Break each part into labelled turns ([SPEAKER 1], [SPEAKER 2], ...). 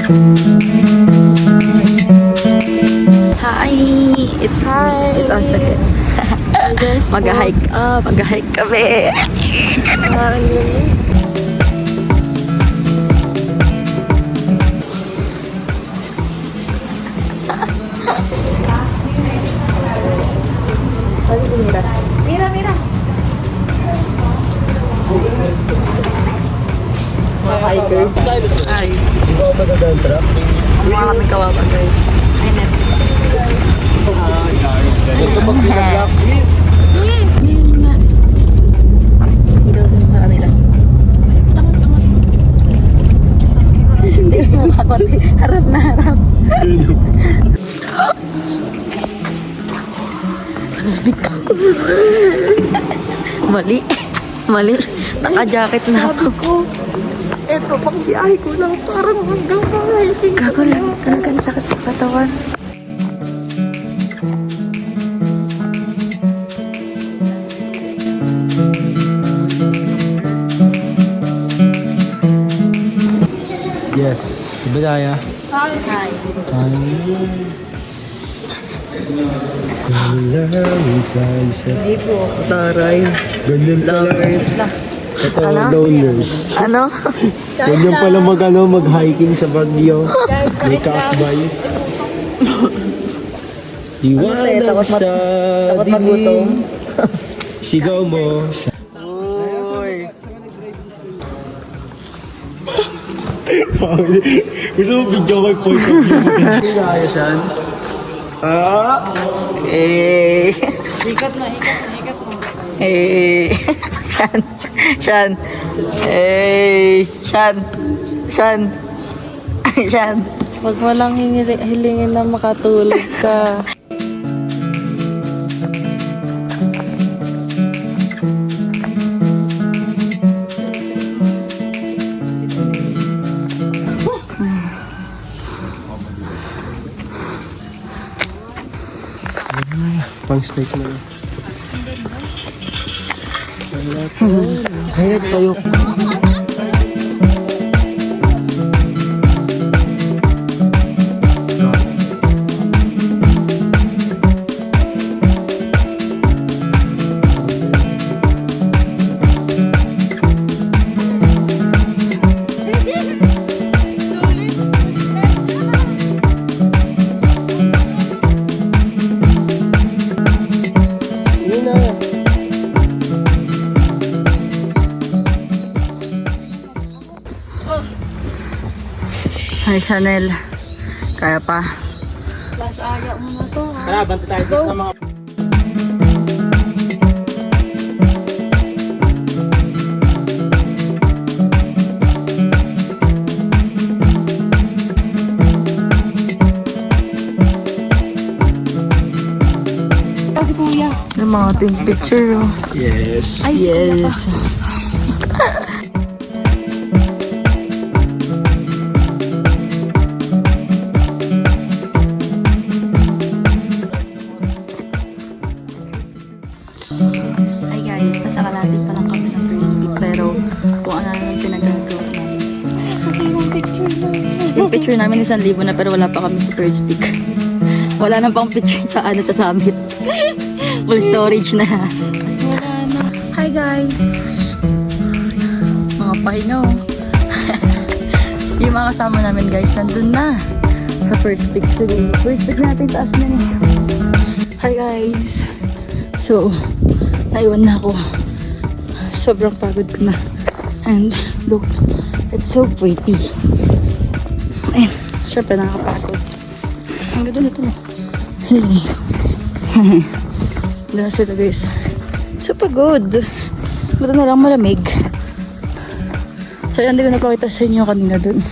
[SPEAKER 1] Hi! It's us again. Mag-hike up. Mag-hike kami. Mira, mira. Mga hikers. Ay. Mga kami kawawa guys. Ay, net. Ito mag-vlog. Ito sa kanila. Hindi mo makakonti. Harap na harap. Malamig ka. Mali. Mali. Naka-jacket na ako. Sabi ko, eto, pang biyahe ko lang. Parang hanggang bahay. Gago lang. Talagang sakit sa katawan.
[SPEAKER 2] Yes. Bidaya.
[SPEAKER 1] Hi. Hindi po. Taray.
[SPEAKER 2] Ganyan pala. Ito,
[SPEAKER 1] Ano?
[SPEAKER 2] loners.
[SPEAKER 1] Ano?
[SPEAKER 2] Ganyan pala mag-hiking sa Baguio. May kaakbay. Iwanan
[SPEAKER 1] Takot
[SPEAKER 2] sa
[SPEAKER 1] magutom.
[SPEAKER 2] Sigaw mo.
[SPEAKER 1] Uy.
[SPEAKER 2] Gusto mo video ko yung point of view mo din. Ayos yan.
[SPEAKER 1] Eh.
[SPEAKER 3] Ikat mo.
[SPEAKER 1] Eh. Shan. Shan. Eh. Shan. Shan. Shan.
[SPEAKER 3] Huwag mo lang hilingin na makatulog ka.
[SPEAKER 2] Pang steak na lang. Kaya tayo.
[SPEAKER 1] Hi, Chanel. Kaya pa.
[SPEAKER 3] Last aga mo na to, ha?
[SPEAKER 2] Tara, banta tayo dito ng mga...
[SPEAKER 1] Yung mga team picture. Oh.
[SPEAKER 2] Yes.
[SPEAKER 1] Yes. Hi guys, nasa kalahati pa lang kami ng first week pero kung ano yung pinagagawa namin. Yung picture namin 1,000 na pero wala pa kami sa first week. Wala nang pang picture sa sa summit. Full storage na.
[SPEAKER 3] Wala na.
[SPEAKER 1] Hi guys! Mga pahinga oh. Yung mga kasama namin guys nandun na sa first week. First week natin taas na eh. Hi guys! So, naiwan na ako. Sobrang pagod ko na. And look, it's so pretty. Eh, syempre nakakapagod. Ang ganda na ito. Ganda sila guys. Super good. Ganda na lang malamig. So, hindi ko napakita sa inyo kanina dun.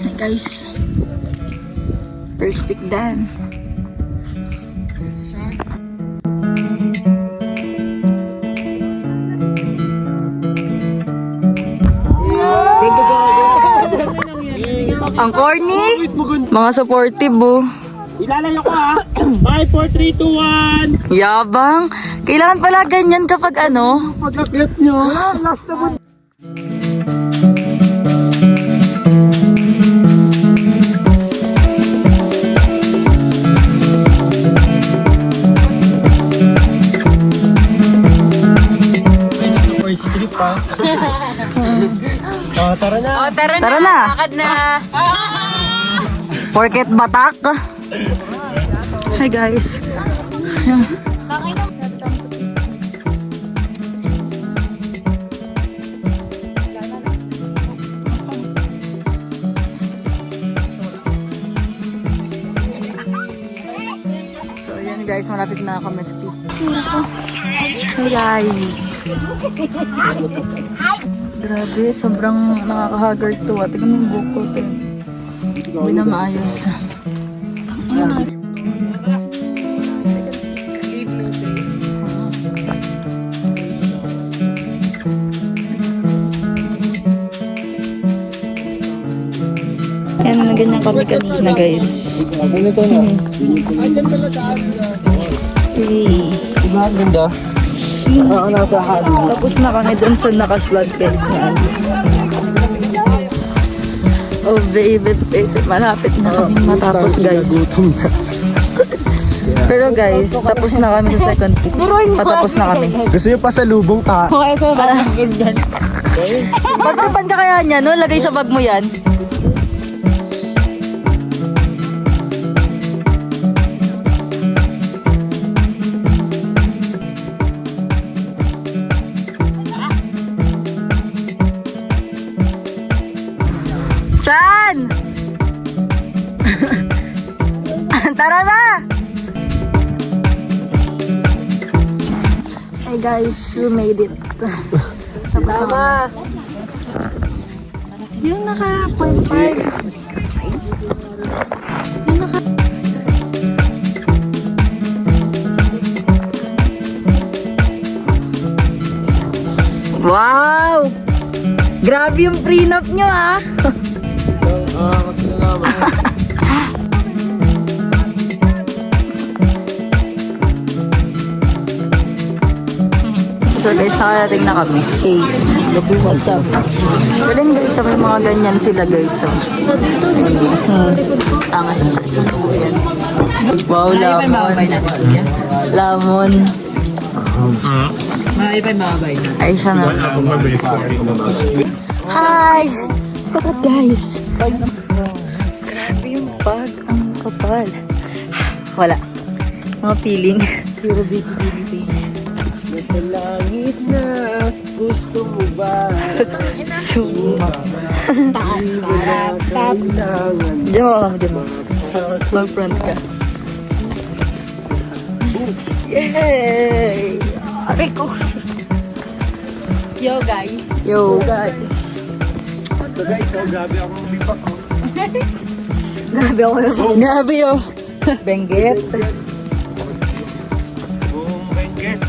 [SPEAKER 1] Hey guys. First week done. Ang corny. Mga supportive oh.
[SPEAKER 2] Ilalayo ko ha. 5, 4, 3, 2, 1.
[SPEAKER 1] Yabang. Kailangan pala ganyan kapag ano.
[SPEAKER 2] Pag-akyat nyo. Last na
[SPEAKER 1] Tara na. Lakad na. Porket batak. Hi guys. So yan guys, malapit na kami sa peak. Hey guys. Grabe, sobrang nakaka-haggard to. Tingnan mo yung buko to. Hindi na maayos. Yan, ganyan kami kanina guys.
[SPEAKER 2] Ano to na?
[SPEAKER 1] Hey.
[SPEAKER 2] Diba, ang ganda? Oo, nasa hali.
[SPEAKER 1] Tapos na kami dun sa nakaslot guys na ano. Oh baby, malapit na kami matapos guys.
[SPEAKER 2] Gutom na.
[SPEAKER 1] Pero guys, tapos na kami sa second peak. Patapos na kami.
[SPEAKER 2] Gusto nyo pa sa lubong ta?
[SPEAKER 1] Okay, so pagkapan ka kaya niya, no? Lagay sa bag mo yan. Chan! Tara na! Hey guys, we made it. Tapos na. Yung naka-point 5. Yung naka... Wow! Grabe yung prenup nyo ah! So guys, nakarating na kami. Hey, what's up? Galing guys, may mga ganyan sila guys. So. Angas sa yan. Wow, lamon. Lamon. Ay, siya na. Hi! Bakit guys? Grabe yung bag. Ang kapal. Wala. Mga feeling. Puro visibility.
[SPEAKER 2] Sa langit na gusto mo ba?
[SPEAKER 1] Suma.
[SPEAKER 2] Kailangan
[SPEAKER 1] Diyan mo lang, diyan mo. Mag-front ka. Yay! Aray ko.
[SPEAKER 3] Yo guys.
[SPEAKER 1] Yo.
[SPEAKER 2] So guys, so grabe akong umipak.
[SPEAKER 1] Grabe ako yun. Grabe yun. Benggit.
[SPEAKER 2] Buong Benguet.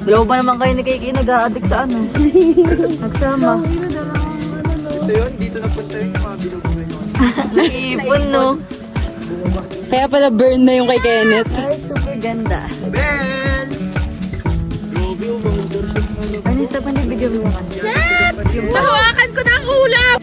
[SPEAKER 1] Dalawa ba naman kayo ni Kiki nag-a-addict sa ano? Nagsama.
[SPEAKER 2] Ito yun, dito napunta yung mga bilog ko yun.
[SPEAKER 1] Ipon, no?
[SPEAKER 3] Kaya pala burn na yung kay Kenneth.
[SPEAKER 1] Ay, super ganda.
[SPEAKER 2] Ben! Grabe yung mga dorsyo sa ano.
[SPEAKER 1] Ano sa panibigyan mo naman?
[SPEAKER 3] Nahawakan ko na ang ulap!